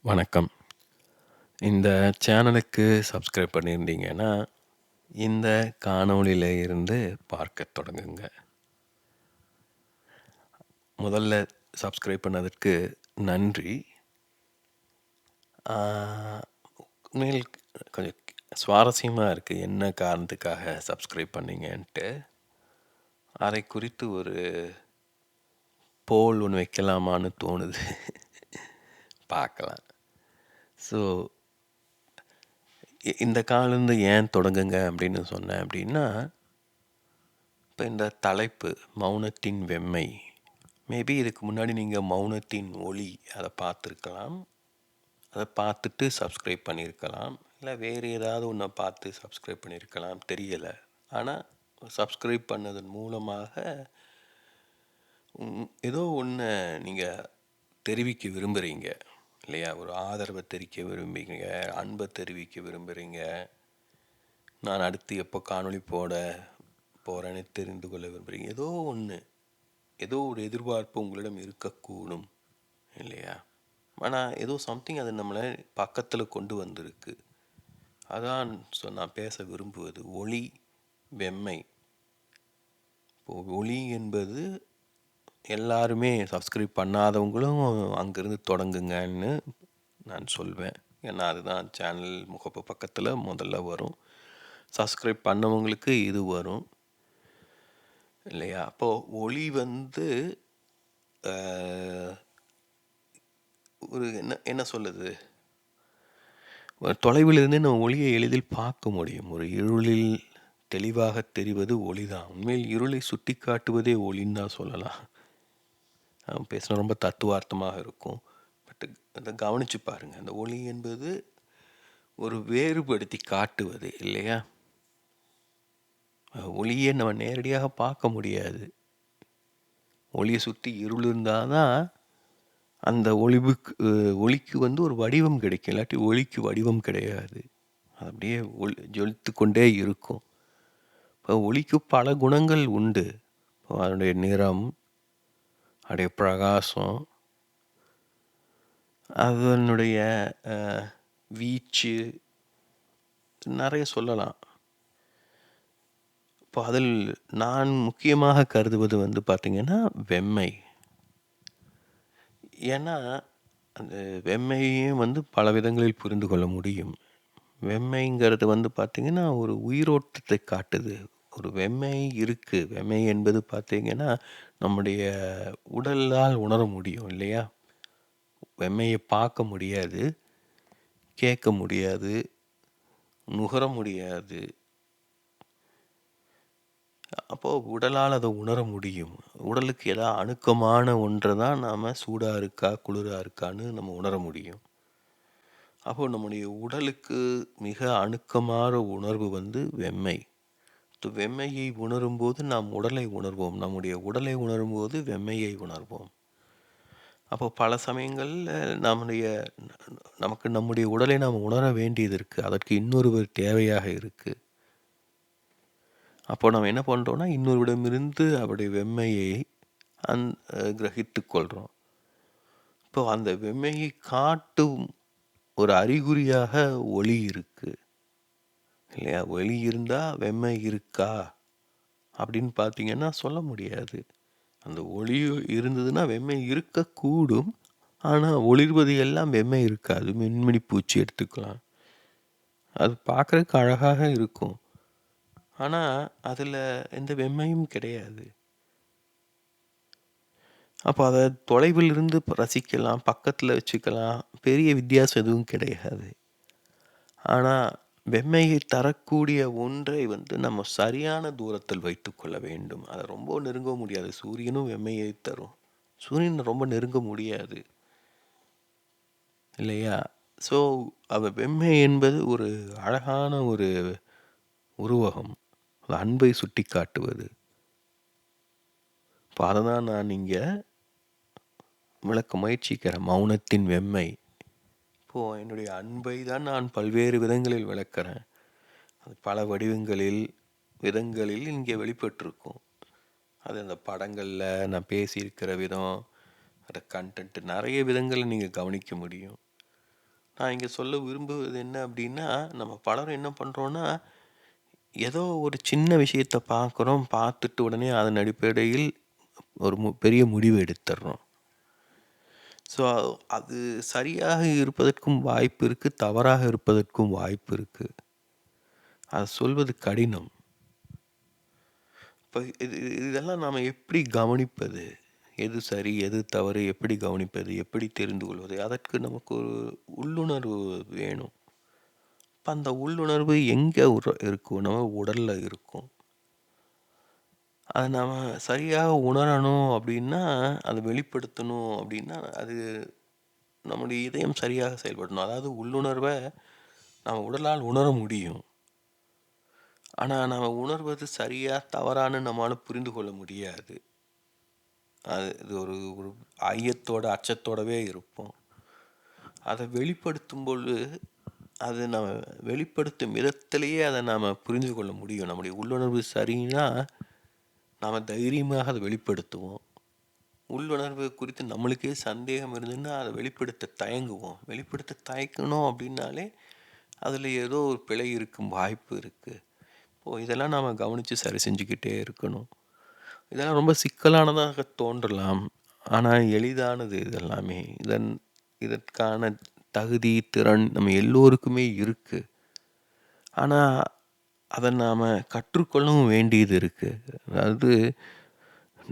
வணக்கம். இந்த சேனலுக்கு சப்ஸ்கிரைப் பண்ணியிருந்தீங்கன்னா, இந்த காணொளியில இருந்து பார்க்கத் தொடங்குங்க. முதல்ல சப்ஸ்கிரைப் பண்ணதற்கு நன்றி. ஆ, உண்மையில் கொஞ்சம் சுவாரஸ்யமா இருக்கு. என்ன காரணத்துக்காக சப்ஸ்கிரைப் பண்ணீங்கன்ட்டு. அதை குறித்து ஒரு போல் ஒன்று வைக்கலாமான்னு தோணுது. பார்க்கலாம். ஸோ இந்த காலேருந்து ஏன் தொடங்குங்க அப்படின்னு சொன்னேன் அப்படின்னா, இப்போ இந்த தலைப்பு மௌனத்தின் வெம்மை. மேபி இதுக்கு முன்னாடி நீங்கள் மௌனத்தின் ஒளி அதை பார்த்துருக்கலாம். அதை பார்த்துட்டு சப்ஸ்கிரைப் பண்ணியிருக்கலாம். இல்லை வேறு ஏதாவது ஒன்றை பார்த்து சப்ஸ்கிரைப் பண்ணியிருக்கலாம், தெரியலை. ஆனால் சப்ஸ்கிரைப் பண்ணதன் மூலமாக ஏதோ ஒன்று நீங்கள் தெரிவிக்க விரும்புகிறீங்க இல்லையா? ஒரு ஆதரவை தெரிவிக்க விரும்புகிறீங்க, அன்பை தெரிவிக்க விரும்புகிறீங்க. நான் அடுத்து எப்போ காணொளி போட போகிறேன்னு தெரிந்து கொள்ள விரும்புகிறீங்க. ஏதோ ஒரு எதிர்பார்ப்பு உங்களிடம் இருக்கக்கூடும் இல்லையா? ஆனால் ஏதோ சம்திங் அது நம்மளை பக்கத்தில் கொண்டு வந்திருக்கு. அதான் நான் பேச விரும்புவது ஒளி வெம்மை. இப்போது ஒளி என்பது எல்லாருமே சப்ஸ்கிரைப் பண்ணாதவங்களும் அங்கேருந்து தொடங்குங்கன்னு நான் சொல்வேன். ஏன்னா அதுதான் சேனல் முகப்பு பக்கத்தில் முதல்ல வரும். சப்ஸ்கிரைப் பண்ணவங்களுக்கு இது வரும் இல்லையா? அப்போது ஒளி ஒரு என்ன சொல்லுது, தொலைவில் இருந்தே நம்ம ஒளியை எளிதில் பார்க்க முடியும். ஒரு இருளில் தெளிவாக தெரிவது ஒளி தான். உண்மையில் இருளை சுட்டி காட்டுவதே ஒளின்னு தான் சொல்லலாம். பேசினா ரொம்ப தத்துவார்த்தமாக இருக்கும். பட் அதை கவனித்து பாருங்கள். அந்த ஒளி என்பது ஒரு வேறுபடுத்தி காட்டுவது இல்லையா? ஒளியை நம்ம நேரடியாக பார்க்க முடியாது. ஒளியை சுற்றி இருள் இருந்தால் தான் அந்த ஒளிக்கு ஒரு வடிவம் கிடைக்கும். இல்லாட்டி ஒளிக்கு வடிவம் கிடையாது. அது அப்படியே ஜொலித்து கொண்டே இருக்கும். இப்போ ஒளிக்கு பல குணங்கள் உண்டு. இப்போ அதனுடைய நிறம், அதனுடைய பிரகாசம், அதனுடைய வீச்சு, நிறைய சொல்லலாம். இப்போ அதில் நான் முக்கியமாக கருதுவது பார்த்திங்கன்னா வெம்மை. ஏன்னா அந்த வெம்மையும் பல விதங்களில் புரிந்து கொள்ள முடியும். வெம்மைங்கிறது பார்த்திங்கன்னா ஒரு உயிரோட்டத்தை காட்டுது. ஒரு வெம்மை இருக்குது. வெம்மை என்பது பார்த்திங்கன்னா நம்முடைய உடலால் உணர முடியும் இல்லையா? வெம்மையை பார்க்க முடியாது, கேட்க முடியாது, நுகர முடியாது. அப்போது உடலால் அதை உணர முடியும். உடலுக்கு ஏதாவது அணுக்கமான ஒன்றை தான் நாம் சூடாக இருக்கா குளிராக இருக்கான்னு நம்ம உணர முடியும். அப்போது நம்முடைய உடலுக்கு மிக அணுக்கமான உணர்வு வெம்மை. வெம்மையை உணரும்போது நாம் உடலை உணர்வோம். நம்முடைய உடலை உணரும்போது வெம்மையை உணர்வோம். அப்போ பல சமயங்களில் நமக்கு நம்முடைய உடலை நாம் உணர வேண்டியது இருக்குது. அதற்கு இன்னொருவர் தேவையாக இருக்குது. அப்போ நம்ம என்ன பண்ணுறோன்னா, இன்னொருவிடமிருந்து அவருடைய வெம்மையை கிரகித்து கொள்கிறோம். இப்போ அந்த வெம்மையை காட்டும் ஒரு அறிகுறியாக ஒளி இருக்குது இல்லையா? ஒளி இருந்தால் வெம்மை இருக்கா அப்படின்னு பார்த்தீங்கன்னா சொல்ல முடியாது. அந்த ஒளி இருந்ததுன்னா வெம்மை இருக்கக்கூடும். ஆனால் ஒளிர்வது எல்லாம் வெம்மை இருக்காது. மின்மினி பூச்சி எடுத்துக்கலாம். அது பார்க்குறதுக்கு அழகாக இருக்கும். ஆனால் அதில் எந்த வெம்மையும் கிடையாது. அப்போ அதை தொலைவில் இருந்து ரசிக்கலாம், பக்கத்தில் வச்சுக்கலாம். பெரிய வித்தியாசம் எதுவும் கிடையாது. ஆனால் வெம்மையை தரக்கூடிய ஒன்றை நம்ம சரியான தூரத்தில் வைத்து கொள்ள வேண்டும். அதை ரொம்ப நெருங்க முடியாது. சூரியனும் வெம்மையை தரும். சூரியன் ரொம்ப நெருங்க முடியாது இல்லையா? ஸோ வெம்மை என்பது ஒரு அழகான ஒரு உருவகம். அன்பை சுட்டி காட்டுவது. இப்போ அதை தான் நான் இங்கே விளக்க முயற்சிக்கிறேன். மௌனத்தின் வெம்மை. இப்போது என்னுடைய அன்பை தான் நான் பல்வேறு விதங்களில் விளக்கிறேன். அது பல விதங்களில் இங்கே வெளிப்பட்டிருக்கும். அது அந்த படங்களில் நான் பேசியிருக்கிற விதம், அந்த கண்டென்ட், நிறைய விதங்களில் நீங்கள் கவனிக்க முடியும். நான் இங்க சொல்ல விரும்புவது என்ன அப்டின்னா, நம்ம பலரும் என்ன பண்றோம்னா, ஏதோ ஒரு சின்ன விஷயத்த பார்க்குறோம். பார்த்துட்டு உடனே அதன் அடிப்படையில் ஒரு பெரிய முடிவு எடுத்துர்றோம். ஸோ, அது சரியாக இருப்பதற்கும் வாய்ப்பு இருக்கு. தவறாக இருப்பதற்கும் வாய்ப்பு இருக்கு. அத சொல்வது கடினம். இப்ப இதெல்லாம் நாம எப்படி கவனிப்பது? எது சரி? எது தவறு? எப்படி கவனிப்பது? எப்படி தெரிந்து கொள்வது? அதற்கு நமக்கு ஒரு உள்ளுணர்வு வேணும். இப்ப அந்த உள்ளுணர்வு எங்க இருக்கும்? நம்ம உடல்ல இருக்கும். அத நாம சரியாக உணரணும் அப்படின்னா, அத வெளிப்படுத்தணும் அப்படின்னா, அது நம்முடைய இதயம் சரியாக செயல்படணும். அதாவது உள்ளுணர்வ நம்ம உடலால் உணர முடியும். ஆனா, நாம உணர்வது சரியா, தவறான்னு நம்மால புரிந்து கொள்ள முடியாது. இது ஒரு ஒரு ஐயத்தோட, அச்சத்தோடவே இருப்போம். அத வெளிப்படுத்தும் பொழுது, அது நம்ம வெளிப்படுத்தும் விதத்திலேயே அத நாம புரிந்து கொள்ள முடியும். நம்முடைய உள்ளுணர்வு சரின்னா, நாம தைரியமாக அத வெளிப்படுத்துவோம். உள்ளுணர்வு குறித்து நம்மளுக்கே சந்தேகம் இருந்ததுன்னா, அத வெளிப்படுத்த தயங்குவோம். வெளிப்படுத்த தயக்கணும் அப்படின்னாலே, அதில ஏதோ ஒரு பிழை இருக்கும் வாய்ப்பு இருக்கு. இப்போ இதெல்லாம் நாம கவனிச்சு சரி செஞ்சுக்கிட்டே இருக்கணும். இதெல்லாம் ரொம்ப சிக்கலானதாக தோன்றலாம். ஆனா எளிதானது இது எல்லாமே. இதற்கான தகுதி, திறன் நம்ம எல்லோருக்குமே இருக்கு. ஆனா, அத நாம கற்றுக்கொள்ளவும் வேண்டியது இருக்கு. அதாவது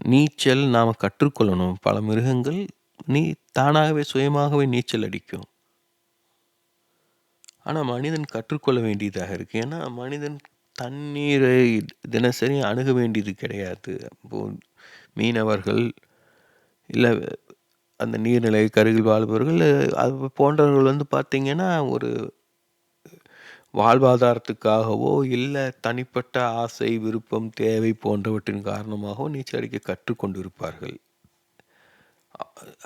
நீச்சல் நாம கற்றுக்கொள்ளணும். பல மிருகங்கள் நீ தானாகவே சுயமாகவே நீச்சல் அடிக்கும். ஆனா மனிதன் கற்றுக்கொள்ள வேண்டியதாக இருக்கு. ஏன்னா மனிதன் தண்ணீரை தினசரி அணுக வேண்டியது கிடையாது. இப்போ மீனவர்கள் இல்ல அந்த நீர்நிலைக்கு அருகில் வாழ்பவர்கள் அது போன்றவர்கள் வந்து பார்த்தீங்கன்னா, ஒரு வாழ்வாதாரத்துக்காகவோ, இல்ல தனிப்பட்ட ஆசை, விருப்பம், தேவை போன்றவற்றின் காரணமாகவோ நீச்சல் அடிக்க கற்றுக்கொண்டிருப்பார்கள்.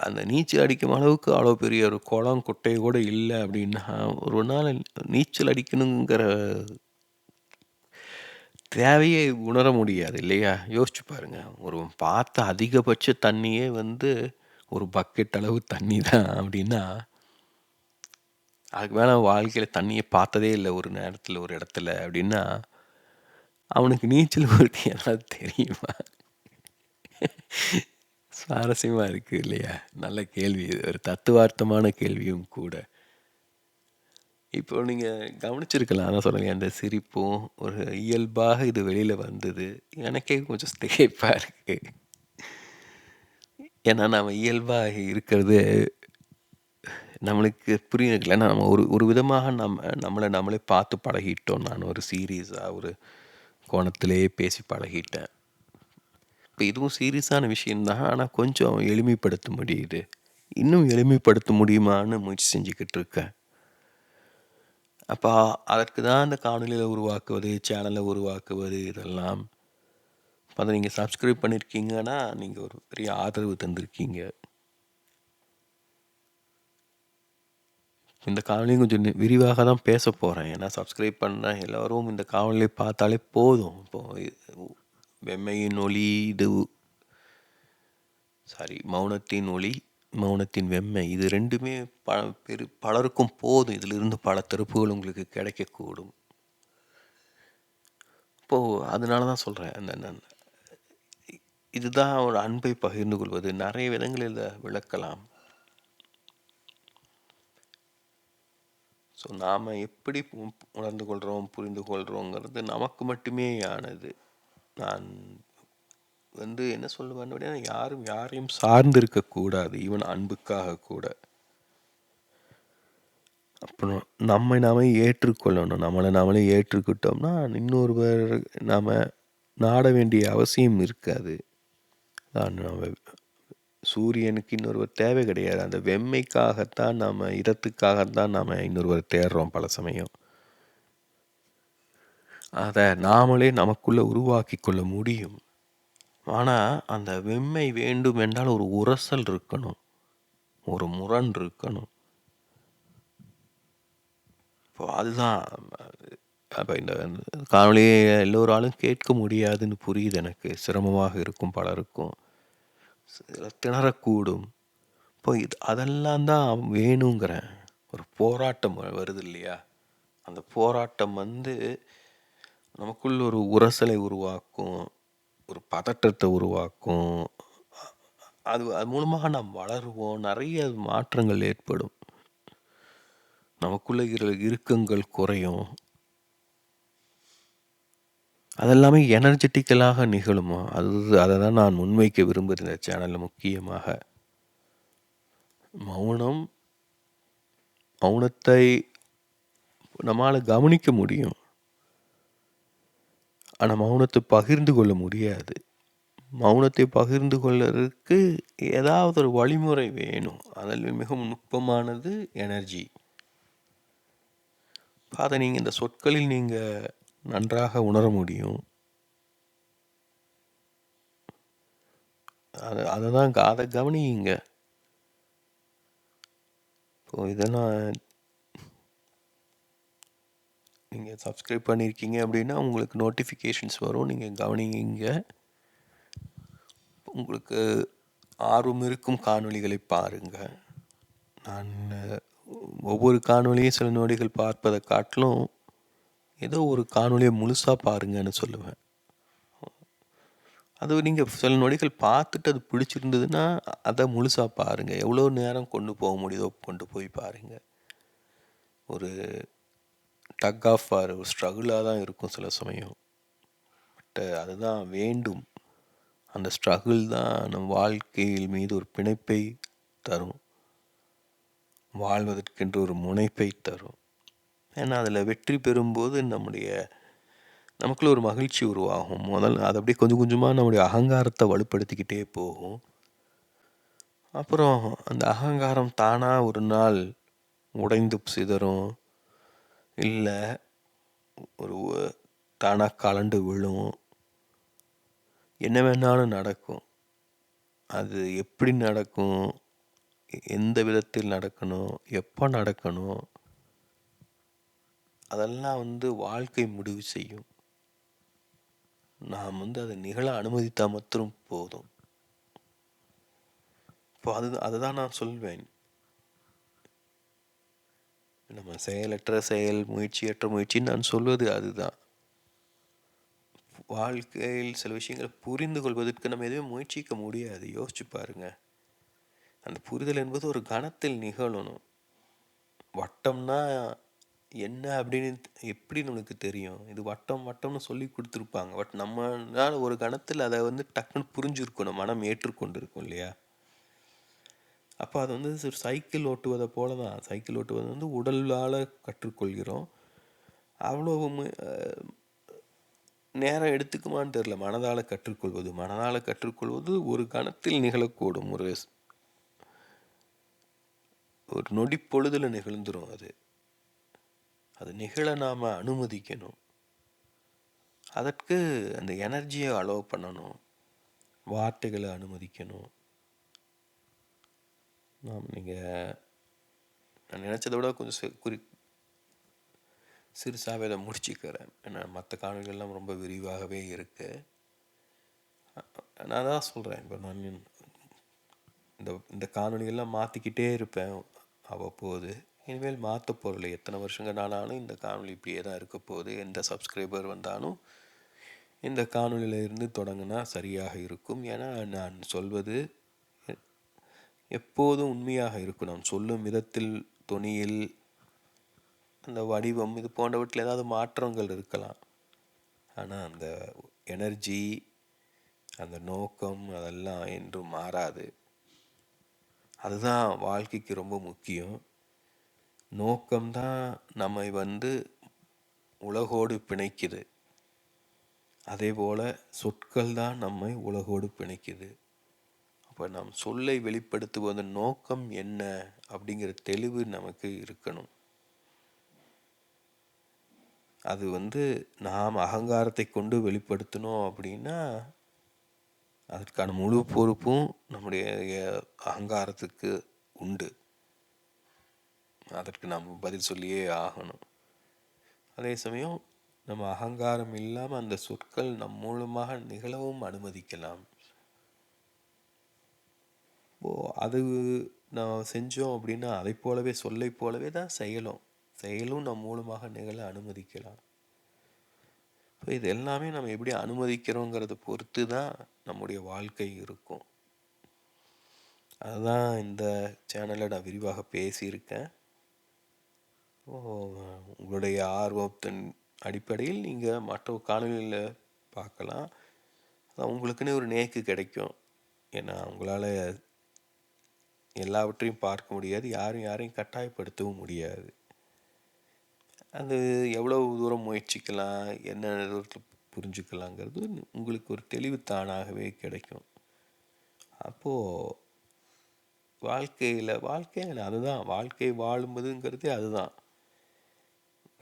அந்த நீச்சல் அடிக்கும் அளவுக்கு அவ்வளோ பெரிய ஒரு குளம், குட்டை கூட இல்ல அப்படின்னா, ஒரு நாள் நீச்சல் அடிக்கணுங்கிற தேவையே உணர முடியாது இல்லையா? யோசிச்சு பாருங்க. ஒரு பார்த்த அதிகபட்ச தண்ணியே வந்து ஒரு பக்கெட் அளவு தண்ணி தான் அப்படின்னா, அதுக்கு மேல வாழ்க்கையில தண்ணிய பார்த்ததே இல்ல ஒரு நேரத்துல, ஒரு இடத்துல அப்படின்னா, அவனுக்கு நீச்சல் பத்தி ஏதாவது தெரியுமா? சுவாரஸ்யமா இருக்கு இல்லையா? நல்ல கேள்வி இது. ஒரு தத்துவார்த்தமான கேள்வியும் கூட. இப்போ நீங்க கவனிச்சிருக்கலாம். அதான் சொன்னேனே அந்த சிரிப்பும், ஒரு இயல்பாக இது வெளியில வந்தது. எனக்கே கொஞ்சம் திகைப்பா இருக்கு. ஏன்னா நாம இயல்பா இருக்கிறது நம்மளுக்கு புரியல. ஏன்னா நம்ம ஒரு ஒரு விதமாக நம்மள நம்மளே பார்த்து பழகிட்டோம். நான் ஒரு சீரியஸா ஒரு கோணத்திலேயே பேசி பழகிட்டேன். இப்ப இதுவும் சீரியஸான விஷயம் தான். ஆனா கொஞ்சம் எளிமைப்படுத்த முடியுது. இன்னும் எளிமைப்படுத்த முடியுமான்னு முயற்சி செஞ்சுக்கிட்டு இருக்கேன். அப்ப அதற்கு தான் அந்த காணொளிகள உருவாக்குவது, சேனல உருவாக்குவது இதெல்லாம். அத நீங்க சப்ஸ்கிரைப் பண்ணியிருக்கீங்கன்னா, நீங்க ஒரு பெரிய ஆதரவு தந்திருக்கீங்க. இந்த காணொளியும் கொஞ்சம் விரிவாக தான் பேசப் போறேன். ஏன்னா சப்ஸ்கிரைப் பண்ண எல்லாரும் இந்த காணொளிய பார்த்தாலே போதும். இப்போ வெம்மையின் ஒளி இது மௌனத்தின் ஒளி, மௌனத்தின் வெம்மை. இது 2மே பலருக்கும் போதும். இதிலிருந்து பல திறப்புகள் உங்களுக்கு கிடைக்கக்கூடும். இப்போ அதனால தான் சொல்றேன். இதுதான் ஒரு அன்பை பகிர்ந்து கொள்வது. நெறைய விதங்களில் இத விளக்கலாம். ஸோ நாம எப்படி உணர்ந்து கொள்றோம், புரிந்து கொள்றோங்கிறது நமக்கு மட்டுமே ஆனது. நான் வந்து என்ன சொல்லுவேன் அப்படின்னா, யாரும் யாரையும் சார்ந்து இருக்கக்கூடாது. ஈவன் அன்புக்காக கூட. அப்புறம் நம்மை நாமே ஏற்றுக்கொள்ளணும். நம்மள நாமளே ஏற்றுக்கிட்டோம்னா, இன்னொருவர் நாம நாட வேண்டிய அவசியம் இருக்காது. நம்ம சூரியனுக்கு இன்னொருவர் தேவை கிடையாது. அந்த வெம்மைக்காகத்தான் இதத்துக்காகத்தான் நாம இன்னொருவர தேடுறோம் பல சமயம். அத நாமளே நமக்குள்ள உருவாக்கிக் கொள்ள முடியும். ஆனா, அந்த வெம்மை வேண்டும் என்றால் ஒரு உரசல் இருக்கணும். ஒரு முரண் இருக்கணும். இப்போ அதுதான் அப்ப இந்த காணொளிய எல்லோராலும் கேட்க முடியாதுன்னு புரியுது எனக்கு. சிரமமாக இருக்கும் பலருக்கும். திணறக்கூடும். இப்போ அதெல்லாம் தான் வேணுங்கிறேன். ஒரு போராட்டம் வருது இல்லையா? அந்த போராட்டம் வந்து நமக்குள்ள ஒரு உரசலை உருவாக்கும், ஒரு பதட்டத்தை உருவாக்கும். அது அது மூலமாக நாம் வளருவோம், நிறைய மாற்றங்கள் ஏற்படும், நமக்குள்ள இறுக்கங்கள் குறையும். அதெல்லாமே எனர்ஜெட்டிக்கலாக நிகழுமா? அதை தான் நான் முன்வைக்க விரும்புகிறேன் இந்த சேனலில். முக்கியமாக மௌனத்தை நம்மால் கவனிக்க முடியும், ஆனால் மௌனத்தை பகிர்ந்து கொள்ள முடியாது. மௌனத்தை பகிர்ந்து கொள்வதற்கு ஏதாவது ஒரு வழிமுறை வேணும். அதில் மிகவும் நுட்பமானது எனர்ஜி. அதை நீங்கள் இந்த சொற்களில் நீங்கள் நன்றாக உணர முடியும். அதை கவனியுங்க. ஸோ இதெல்லாம் நீங்கள் சப்ஸ்கிரைப் பண்ணியிருக்கீங்க அப்படின்னா உங்களுக்கு நோட்டிஃபிகேஷன்ஸ் வரும், நீங்கள் கவனிங்க. உங்களுக்கு ஆர்வம் இருக்கும் காணொளிகளை பாருங்கள். நான் ஒவ்வொரு காணொளியும் சில நொடிகள் பார்ப்பதை காட்டிலும் ஏதோ ஒரு காணொளியை முழுசாக பாருங்கன்னு சொல்லுவேன். அது நீங்கள் சில நொடிகள் பார்த்துட்டு அது பிடிச்சிருந்ததுன்னா அதை முழுசாக பாருங்கள். எவ்வளோ நேரம் கொண்டு போக முடியுதோ கொண்டு போய் பாருங்கள். ஒரு டக் ஆஃப் வார், ஒரு ஸ்ட்ரகிளாக தான் இருக்கும் சில சமயம். பட் அதுதான் வேண்டும். அந்த ஸ்ட்ரகிள் தான் நம் வாழ்க்கையில் மீது ஒரு பிணைப்பை தரும், வாழ்வதற்கென்று ஒரு முனைப்பை தரும். ஏன்னா அதில் வெற்றி பெறும்போது நமக்குள்ள ஒரு மகிழ்ச்சி உருவாகும். முதல்ல அது அப்படியே கொஞ்சம் கொஞ்சமாக நம்முடைய அகங்காரத்தை வலுப்படுத்திக்கிட்டே போகும். அப்புறம் அந்த அகங்காரம் தானாக ஒரு நாள் உடைந்து சிதறும், இல்லை ஒரு தானாக கலண்டு விழும். என்ன வேணாலும் நடக்கும். அது எப்படி நடக்கும், எந்த விதத்தில் நடக்கணும், எப்போ நடக்கணும், அதெல்லாம் வாழ்க்கை முடிவு செய்யும். நாம் அதை நிகழ அனுமதித்தால் மாத்திரம் போதும். இப்போ அதுதான் நான் சொல்வேன். நம்ம செயலற்ற செயல், முயற்சியற்ற முயற்சின்னு நான் சொல்வது அதுதான். வாழ்க்கையில் சில விஷயங்களை புரிந்து கொள்வதற்கு நம்ம எதுவும் முயற்சிக்க முடியாது. யோசிச்சு பாருங்க. அந்த புரிதல் என்பது ஒரு கணத்தில் நிகழணும். வட்டம்னா என்ன அப்படின்னு எப்படி நம்மளுக்கு தெரியும்? இது வட்டம் வட்டம்னு சொல்லி கொடுத்துருப்பாங்க. பட் நம்மளால ஒரு கணத்தில் அதை டக்குன்னு புரிஞ்சிருக்கணும், மனம் ஏற்றுக்கொண்டு இருக்கும் இல்லையா? அப்போ அது ஒரு சைக்கிள் ஓட்டுவதை போல தான். சைக்கிள் ஓட்டுவது உடலால் கற்றுக்கொள்கிறோம். அவ்வளோ நேரம் எடுத்துக்குமான்னு தெரில. மனதால் கற்றுக்கொள்வது ஒரு கணத்தில் நிகழக்கூடும். ஒரு நொடி பொழுதில் நிகழ்ந்துடும். அது நிகழ நாம் அனுமதிக்கணும். அதற்கு அந்த எனர்ஜியை அலோவ் பண்ணணும், வார்த்தைகளை அனுமதிக்கணும். நீங்கள் நான் நினச்சதை விட கொஞ்சம் சிறுசாகவே அதை முடிச்சுக்கிறேன். ஏன்னா மற்ற காணொலிகள்லாம் ரொம்ப விரிவாகவே இருக்குது. நான் தான் சொல்கிறேன், இப்போ நான் இந்த காணொலிகள்லாம் மாற்றிக்கிட்டே இருப்பேன் அவ்வப்போது. இனிமேல் மாற்ற போகிறதில்ல. எத்தனை வருஷங்கள் ஆனாலும் இந்த காணொலி இப்படியே தான் இருக்க போகுது. எந்த சப்ஸ்கிரைபர் வந்தாலும் இந்த காணொலியில் இருந்து தொடங்கினா சரியாக இருக்கும். ஏன்னா நான் சொல்வது எப்போதும் உண்மையாக இருக்கும். நான் சொல்லும் விதத்தில், தொனியில், அந்த வடிவம், இது போன்றவற்றில் ஏதாவது மாற்றங்கள் இருக்கலாம். ஆனால் அந்த எனர்ஜி, அந்த நோக்கம் அதெல்லாம் என்றும் மாறாது. அதுதான் வாழ்க்கைக்கு ரொம்ப முக்கியம். நோக்கம்தான் நம்மை உலகோடு பிணைக்குது. அதே போல் சொற்கள் தான் நம்மை உலகோடு பிணைக்குது. அப்போ நம் சொல்லை வெளிப்படுத்துவதன் நோக்கம் என்ன அப்படிங்கிற தெளிவு நமக்கு இருக்கணும். அது நாம் அகங்காரத்தை கொண்டு வெளிப்படுத்தணும் அப்படின்னா அதற்கான முழு பொறுப்பும் நம்முடைய அகங்காரத்துக்கு உண்டு. அதற்கு நாம் பதில் சொல்லியே ஆகணும். அதே சமயம் நம்ம அகங்காரம் இல்லாமல் அந்த சொற்கள் நம் மூலமாக நிகழவும் அனுமதிக்கலாம். அது நாம் செஞ்சோம் அப்படின்னா அதை போலவே சொல்லை போலவே தான் செயலும் நம் மூலமாக நிகழ அனுமதிக்கலாம். ஸோ இது எல்லாமே நம்ம எப்படி அனுமதிக்கிறோங்கிறத பொறுத்து தான் நம்முடைய வாழ்க்கை இருக்கும். அதுதான் இந்த சேனலில் நான் விரிவாக பேசியிருக்கேன். உங்களுடைய ஆர்வத்தின் அடிப்படையில் நீங்கள் மற்ற காணொலியில் பார்க்கலாம். உங்களுக்குன்னு ஒரு நேக்கு கிடைக்கும். ஏன்னா உங்களால் எல்லாவற்றையும் பார்க்க முடியாது, யாரையும் கட்டாயப்படுத்தவும் முடியாது. அது எவ்வளவு தூரம் முயற்சிக்கலாம், என்ன தூரத்தில் புரிஞ்சுக்கலாங்கிறது உங்களுக்கு ஒரு தெளிவு தானாகவே கிடைக்கும். அப்போது வாழ்க்கையில் அதுதான் வாழ்க்கை வாழும்போதுங்கிறது அதுதான்.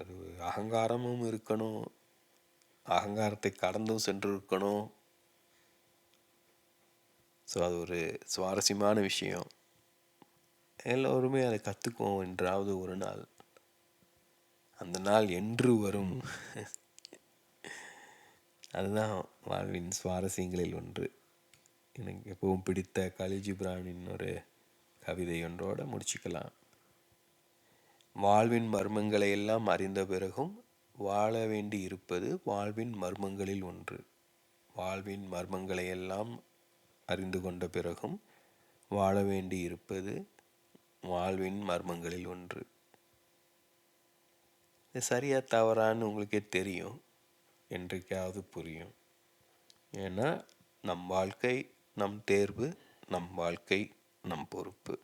அது அகங்காரமும் இருக்கணும், அகங்காரத்தை கடந்தும் சென்று இருக்கணும். ஸோ அது ஒரு சுவாரஸ்யமான விஷயம். எல்லோருமே அதை கற்றுக்குவோம் என்றாவது ஒரு நாள். அந்த நாள் என்று வரும். அதுதான் வாழ்வின் சுவாரஸ்யங்களில் ஒன்று. எனக்கு எப்பவும் பிடித்த கலீல் ஜிப்ரானின் ஒரு கவிதை ஒன்றோடு முடிச்சுக்கலாம். வாழ்வின் மர்மங்களை எல்லாம் அறிந்த பிறகும் வாழ வேண்டி இருப்பது வாழ்வின் மர்மங்களில் ஒன்று. வாழ்வின் மர்மங்களை எல்லாம் அறிந்து கொண்ட பிறகும் வாழ வேண்டி இருப்பது வாழ்வின் மர்மங்களில் ஒன்று. இது சரியா தவறான்னு உங்களுக்கே தெரியும், என்றைக்காவது புரியும். ஏன்னா நம் வாழ்க்கை நம் தேர்வு, நம் வாழ்க்கை நம் பொறுப்பு.